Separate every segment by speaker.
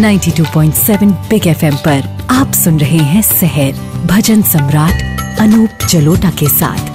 Speaker 1: 92.7 big FM पर आप सुन रहे हैं सहर भजन सम्राट अनूप जलोटा के साथ।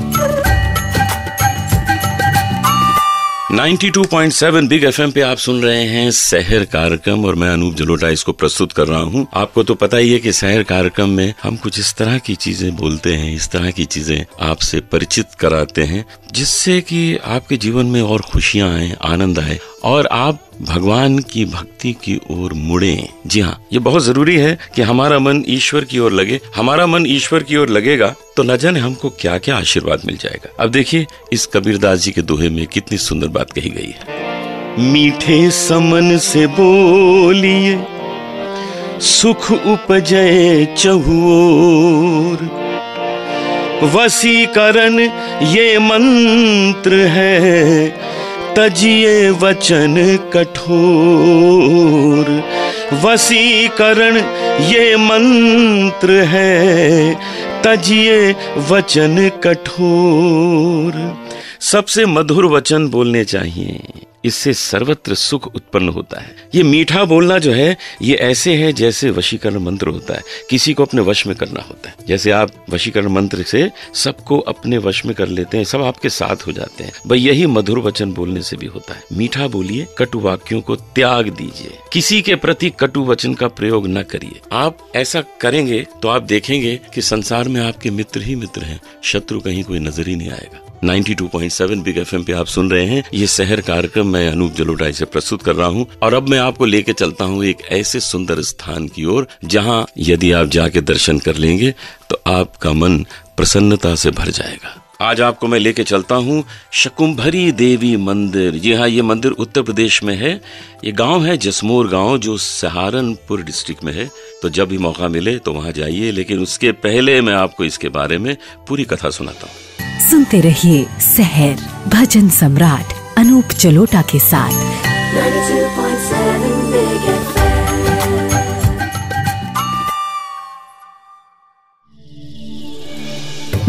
Speaker 2: 92.7 बिग FM पे आप सुन रहे हैं सहर कार्यक्रम और मैं अनूप जलोटा इसको प्रस्तुत कर रहा हूँ। आपको तो पता ही है कि सहर कार्यक्रम में हम कुछ इस तरह की चीजें बोलते हैं, इस तरह की चीजें आपसे परिचित कराते हैं जिससे कि आपके जीवन में और खुशियां आए, आनंद आए और आप भगवान की भक्ति की ओर मुड़े। जी हाँ, ये बहुत जरूरी है कि हमारा मन ईश्वर की ओर लगे। हमारा मन ईश्वर की ओर लगेगा तो न जाने हमको क्या क्या आशीर्वाद मिल जाएगा। अब देखिए इस कबीरदास जी के दोहे में कितनी सुंदर बात कही गई है। मीठे समन से बोलिए सुख उपजय चहुओर, वसीकरण ये मंत्र है तजिए वचन कठोर। वसीकरण ये मंत्र है तजिए वचन कठोर। सबसे मधुर वचन बोलने चाहिए, इससे सर्वत्र सुख उत्पन्न होता है। ये मीठा बोलना जो है ये ऐसे है जैसे वशीकरण मंत्र होता है, किसी को अपने वश में करना होता है। जैसे आप वशीकरण मंत्र से सबको अपने वश में कर लेते हैं, सब आपके साथ हो जाते हैं। भाई यही मधुर वचन बोलने से भी होता है। मीठा बोलिए, कटु वाक्यों को त्याग दीजिए, किसी के प्रति कटु वचन का प्रयोग न करिए। आप ऐसा करेंगे तो आप देखेंगे कि संसार में आपके मित्र ही मित्र हैं, शत्रु कहीं कोई नजर ही नहीं आएगा। 92.7 बिग FM पे आप सुन रहे हैं ये सहर कार्यक्रम। मैं अनूप जलोटा इसे प्रस्तुत कर रहा हूँ और अब मैं आपको लेके चलता हूँ एक ऐसे सुंदर स्थान की ओर जहाँ यदि आप जाके दर्शन कर लेंगे तो आपका मन प्रसन्नता से भर जाएगा। आज आपको मैं लेके चलता हूँ शकुंभरी देवी मंदिर। जी हाँ, ये मंदिर उत्तर प्रदेश में है। ये गांव है जसमोर गांव जो सहारनपुर डिस्ट्रिक्ट में है। तो जब भी मौका मिले तो वहां जाइए, लेकिन उसके पहले मैं आपको इसके बारे में पूरी कथा सुनाता हूँ।
Speaker 1: सुनते रहिए सहर भजन सम्राट अनूप जलोटा के साथ। 92.7 बिग FM।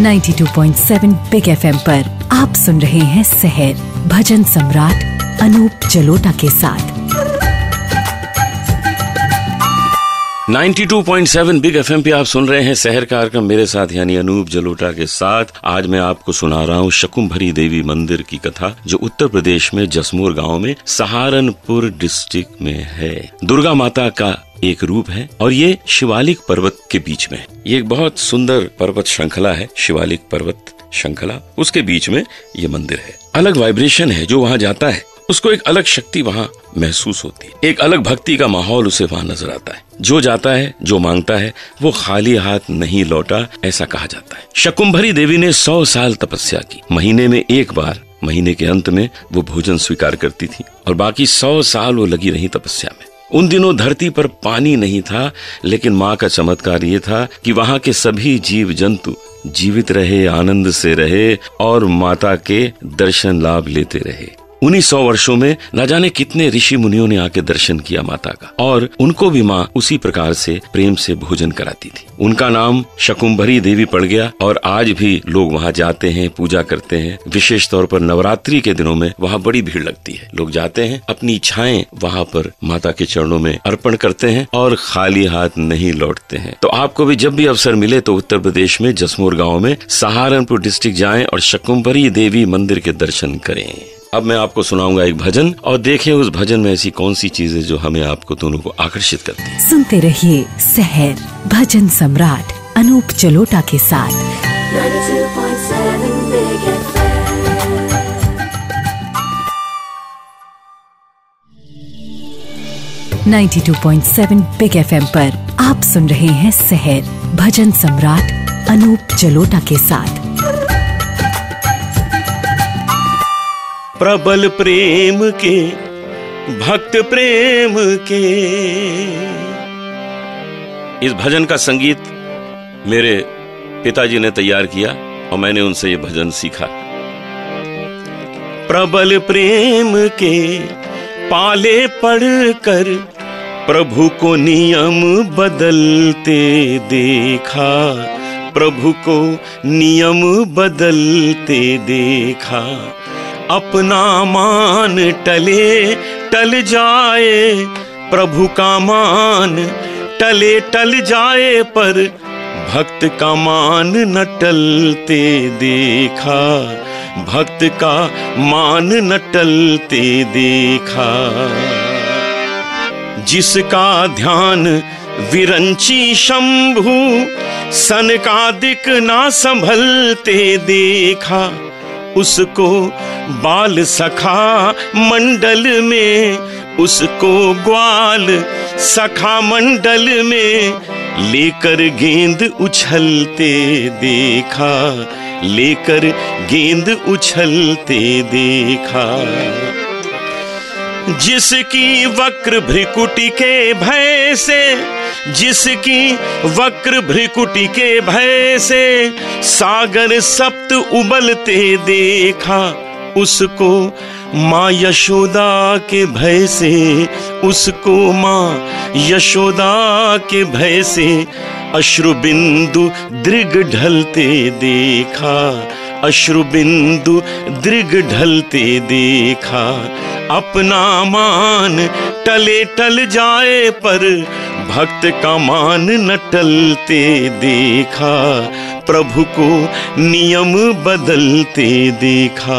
Speaker 1: 92.7 बिग FM पर आप सुन रहे हैं सहर भजन सम्राट अनूप जलोटा के साथ।
Speaker 2: 92.7 बिग FM पे आप सुन रहे हैं सहर कार्यक्रम मेरे साथ यानी अनूप जलोटा के साथ। आज मैं आपको सुना रहा हूँ शकुंभरी देवी मंदिर की कथा जो उत्तर प्रदेश में जसमोर गांव में सहारनपुर डिस्ट्रिक्ट में है। दुर्गा माता का एक रूप है और ये शिवालिक पर्वत के बीच में है। ये एक बहुत सुंदर पर्वत श्रृंखला है, शिवालिक पर्वत श्रृंखला, उसके बीच में ये मंदिर है। अलग वाइब्रेशन है, जो वहाँ जाता है उसको एक अलग शक्ति वहाँ महसूस होती है, एक अलग भक्ति का माहौल उसे वहाँ नजर आता है। जो जाता है, जो मांगता है, वो खाली हाथ नहीं लौटा, ऐसा कहा जाता है। शकुंभरी देवी ने 100 साल तपस्या की। महीने में एक बार, महीने के अंत में वो भोजन स्वीकार करती थी और बाकी 100 साल वो लगी रही तपस्या में। उन दिनों धरती पर पानी नहीं था, लेकिन माँ का चमत्कार ये था कि वहाँ के सभी जीव जंतु जीवित रहे, आनंद से रहे और माता के दर्शन लाभ लेते रहे। उन्हीं 100 वर्षों में न जाने कितने ऋषि मुनियों ने आके दर्शन किया माता का और उनको भी माँ उसी प्रकार से प्रेम से भोजन कराती थी। उनका नाम शकुंभरी देवी पड़ गया और आज भी लोग वहाँ जाते हैं, पूजा करते हैं। विशेष तौर पर नवरात्रि के दिनों में वहाँ बड़ी भीड़ लगती है। लोग जाते हैं, अपनी इच्छाएं वहाँ पर माता के चरणों में अर्पण करते हैं और खाली हाथ नहीं लौटते हैं। तो आपको भी जब भी अवसर मिले तो उत्तर प्रदेश में जसमोर गाँव में सहारनपुर डिस्ट्रिक्ट जाएं और शकुंभरी देवी मंदिर के दर्शन करें। अब मैं आपको सुनाऊंगा एक भजन और देखें उस भजन में ऐसी कौन सी चीजें जो हमें आपको दोनों को आकर्षित करती है। सुनते रहिए सहर भजन सम्राट अनूप जलोटा के साथ। 92.7 बिग FM। 92.7 बिग FM पर आप सुन रहे हैं सहर भजन सम्राट अनूप जलोटा के साथ। प्रबल प्रेम के भक्त प्रेम के। इस भजन का संगीत मेरे पिताजी ने तैयार किया और मैंने उनसे ये भजन सीखा। प्रबल प्रेम के पाले पढ़कर प्रभु को नियम बदलते देखा, प्रभु को नियम बदलते देखा। अपना मान टले टल जाए प्रभु का मान टले टल जाए पर भक्त का मान न टलते देखा, भक्त का मान न टलते देखा। जिसका ध्यान विरंची शंभु सनकादिक ना संभलते देखा, उसको बाल सखा मंडल में, उसको ग्वाल सखा मंडल में लेकर गेंद उछलते देखा, लेकर गेंद उछलते देखा। जिसकी वक्र भ्रिकुटी के भय से, जिसकी वक्र भ्रिकुटी के भय से सागर सप्त उबलते देखा, उसको माँ यशोदा के भय से, उसको माँ यशोदा के भय से अश्रु बिंदु दृग ढलते देखा, अश्रु बिंदु दृग ढलते देखा। अपना मान टले टल जाए पर भक्त का मान न टलते देखा, प्रभु को नियम बदलते देखा।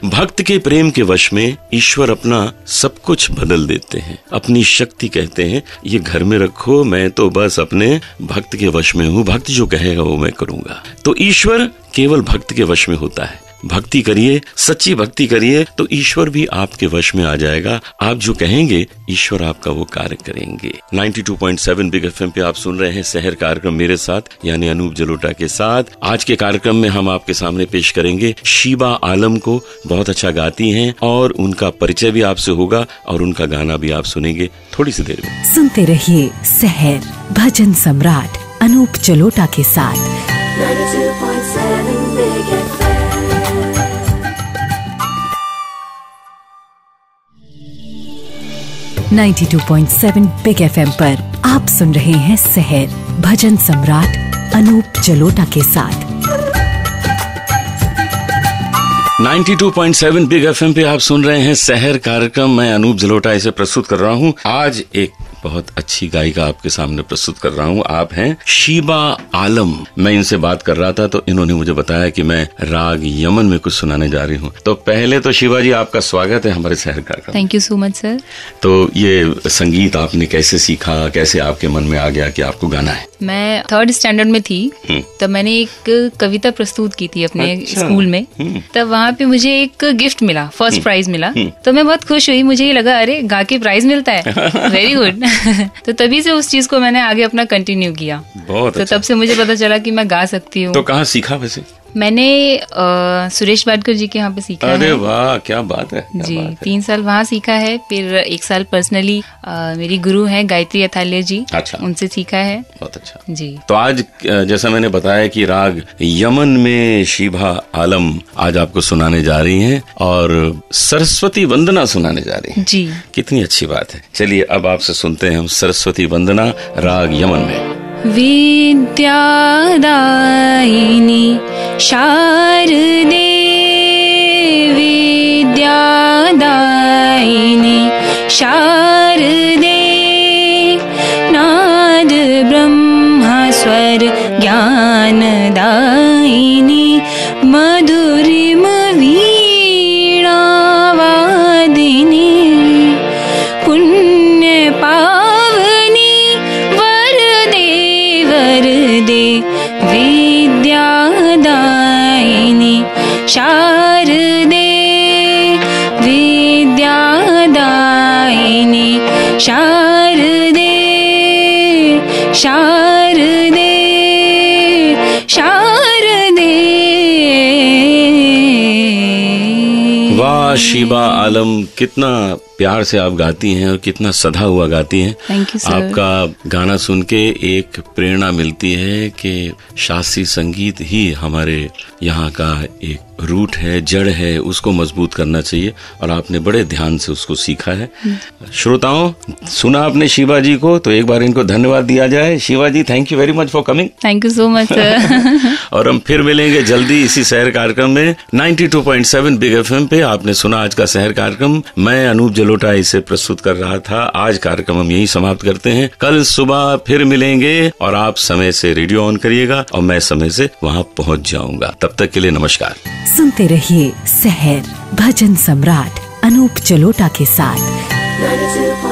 Speaker 2: भक्त के प्रेम के वश में ईश्वर अपना सब कुछ बदल देते हैं, अपनी शक्ति कहते हैं ये घर में रखो, मैं तो बस अपने भक्त के वश में हूँ, भक्त जो कहेगा वो मैं करूंगा। तो ईश्वर केवल भक्त के वश में होता है। भक्ति करिए, सच्ची भक्ति करिए तो ईश्वर भी आपके वश में आ जाएगा। आप जो कहेंगे ईश्वर आपका वो कार्य करेंगे। 92.7 बिग एफएम पे आप सुन रहे हैं शहर कार्यक्रम मेरे साथ यानी अनूप जलोटा के साथ। आज के कार्यक्रम में हम आपके सामने पेश करेंगे शीबा आलम को। बहुत अच्छा गाती हैं और उनका परिचय भी आपसे होगा और उनका गाना भी आप सुनेंगे थोड़ी सी देर में।
Speaker 1: सुनते रहिए शहर भजन सम्राट अनूप जलोटा के साथ
Speaker 3: 92.7 बिग एफएम।
Speaker 1: 92.7 बिग एफएम पर आप सुन रहे हैं शहर भजन सम्राट अनूप जलोटा के साथ।
Speaker 2: 92.7 बिग एफएम पे आप सुन रहे हैं शहर कार्यक्रम। मैं अनूप जलोटा इसे प्रस्तुत कर रहा हूँ। आज एक बहुत अच्छी गायिका आपके सामने प्रस्तुत कर रहा हूँ। आप हैं शीबा आलम। मैं इनसे बात कर रहा था तो इन्होंने मुझे बताया कि मैं राग यमन में कुछ सुनाने जा रही हूँ। तो पहले तो शीबा जी आपका स्वागत है हमारे शहर कार्यक्रम।
Speaker 4: Thank you so much sir.
Speaker 2: तो ये संगीत आपने कैसे सीखा, कैसे आपके मन में आ गया कि आपको गाना है?
Speaker 4: मैं 3rd स्टैंडर्ड में थी तब मैंने एक कविता प्रस्तुत की थी अपने स्कूल में। तब वहाँ पे मुझे एक गिफ्ट मिला, फर्स्ट प्राइज मिला। तो मैं बहुत खुश हुई, मुझे ये लगा अरे गा के प्राइज मिलता है, वेरी गुड। तो तभी से उस चीज को मैंने आगे अपना कंटिन्यू किया।
Speaker 2: बहुत
Speaker 4: तो तब से मुझे पता चला कि मैं गा सकती हूँ।
Speaker 2: तो कहाँ सीखा वैसे?
Speaker 4: मैंने सुरेश वाडकर जी के यहाँ पे सीखा है।
Speaker 2: अरे वाह क्या बात है, क्या
Speaker 4: जी
Speaker 2: बात है।
Speaker 4: 3 साल वहाँ सीखा है। फिर 1 साल पर्सनली मेरी गुरु हैं गायत्री अथाल्य जी,
Speaker 2: अच्छा।
Speaker 4: उनसे सीखा है।
Speaker 2: बहुत अच्छा
Speaker 4: जी।
Speaker 2: तो आज जैसा मैंने बताया कि राग यमन में शीबा आलम आज आपको सुनाने जा रही हैं और सरस्वती वंदना सुनाने जा रही हैं।
Speaker 4: जी
Speaker 2: कितनी अच्छी बात है। चलिए अब आपसे सुनते हैं हम सरस्वती वंदना राग यमन में।
Speaker 4: विद्यादायिनी शारदे विद्यादायिनी शारदे नाद ब्रह्मा स्वर ज्ञानदायिनी मधुरिम वीणा वादिनी पुण्य पावनी वरदे वरदे विद्यादायिनी शारदे विद्यादायिनी शारदे शारदे शारदे।
Speaker 2: वाह शीबा आलम, कितना प्यार से आप गाती हैं और कितना सधा हुआ गाती हैं।
Speaker 4: Thank you, sir.
Speaker 2: आपका गाना सुन के एक प्रेरणा मिलती है कि शास्त्रीय संगीत ही हमारे यहाँ का एक रूट है, जड़ है, उसको मजबूत करना चाहिए और आपने बड़े ध्यान से उसको सीखा है। श्रोताओं, सुना आपने शीबा जी को, तो एक बार इनको धन्यवाद दिया जाए। Sheeba ji, thank you very much for coming.
Speaker 4: Thank you so much sir.
Speaker 2: और हम फिर मिलेंगे जल्दी इसी शहर कार्यक्रम में 92.7 बिग एफएम पे। आपने सुना आज का शहर कार्यक्रम। मैं अनूप जलोटा जलोटा इसे प्रस्तुत कर रहा था। आज कार्यक्रम हम यही समाप्त करते हैं। कल सुबह फिर मिलेंगे और आप समय से रेडियो ऑन करिएगा और मैं समय से वहाँ पहुँच जाऊंगा। तब तक के लिए नमस्कार।
Speaker 1: सुनते रहिए सहर भजन सम्राट अनूप जलोटा के साथ।
Speaker 3: 92.7